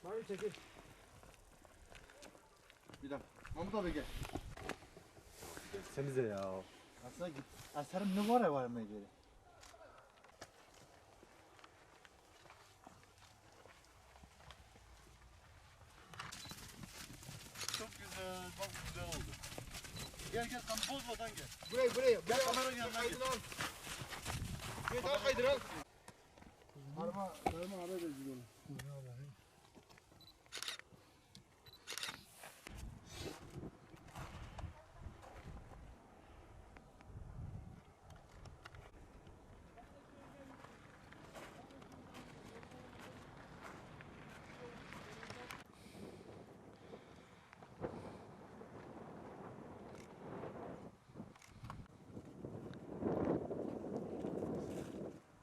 Abi çekil. Bir dakika. Mahmut abi gel. Gitsenize ya. Aslında git. Eserim ne var ya varmaya geri. Çok güzel. Bak güzel oldu. Gel gel tam bozmadan gel. Buraya. Gel kameranın yanına gel. Bir daha kaydır al. Parma haber verici onu.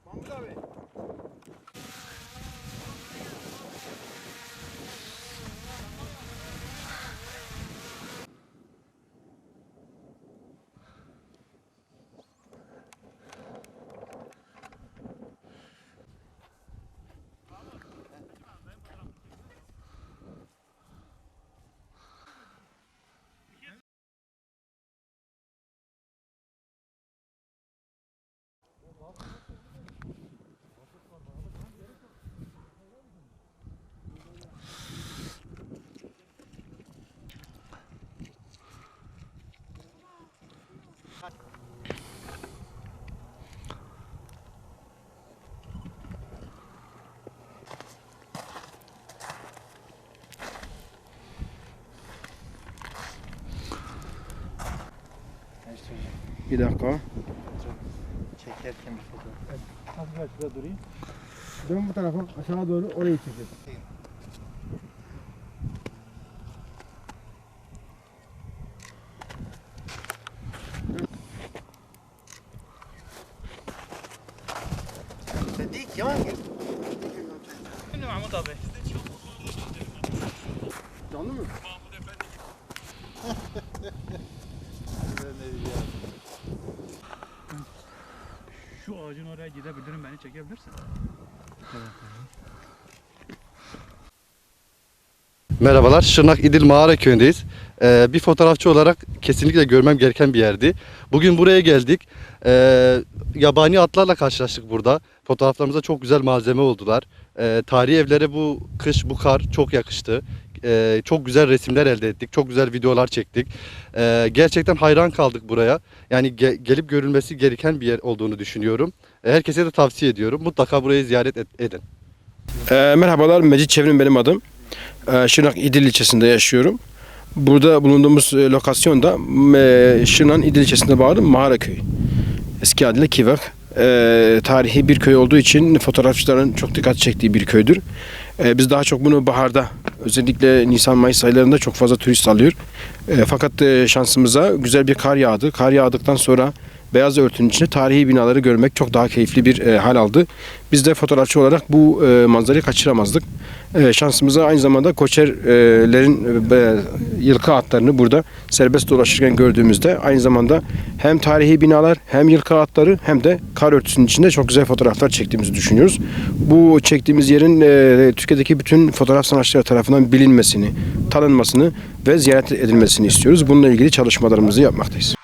Mahmut abi. Bir dakika. Çekerken bir fotoğraf. Az biraz şurada durayım. Dön bu tarafa aşağı doğru orayı çekelim. Dik ya. Şimdi Mahmut abi. Canlı mı? Şu ağacın oraya gidebilirim, beni çekebilirsin. Merhabalar, Şırnak İdil Mağara Köyü'ndeyiz. Bir fotoğrafçı olarak kesinlikle görmem gereken bir yerdi. Bugün buraya geldik. Yabani atlarla karşılaştık burada. Fotoğraflarımıza çok güzel malzeme oldular. Tarihi evlere bu kış, bu kar çok yakıştı. Çok güzel resimler elde ettik, çok güzel videolar çektik. Gerçekten hayran kaldık buraya. Yani gelip görülmesi gereken bir yer olduğunu düşünüyorum. Herkese de tavsiye ediyorum. Mutlaka burayı ziyaret edin. Merhabalar, Mecit Çevrim benim adım. Şırnak İdil ilçesinde yaşıyorum. Burada bulunduğumuz lokasyon da Şırnak İdil ilçesinde bağlı Mağara Köyü. Eski adıyla Kivak. Tarihi bir köy olduğu için fotoğrafçıların çok dikkat çektiği bir köydür. Biz daha çok bunu baharda, özellikle Nisan-Mayıs aylarında çok fazla turist alıyor. Fakat şansımıza güzel bir kar yağdı. Kar yağdıktan sonra beyaz örtünün içinde tarihi binaları görmek çok daha keyifli bir hal aldı. Biz de fotoğrafçı olarak bu manzarayı kaçıramazdık. Şansımıza aynı zamanda koçerlerin yılkı atlarını burada serbest dolaşırken gördüğümüzde aynı zamanda hem tarihi binalar hem yılkı atları hem de kar örtüsünün içinde çok güzel fotoğraflar çektiğimizi düşünüyoruz. Bu çektiğimiz yerin Türkiye'deki bütün fotoğraf sanatçıları tarafından bilinmesini, tanınmasını ve ziyaret edilmesini istiyoruz. Bununla ilgili çalışmalarımızı yapmaktayız.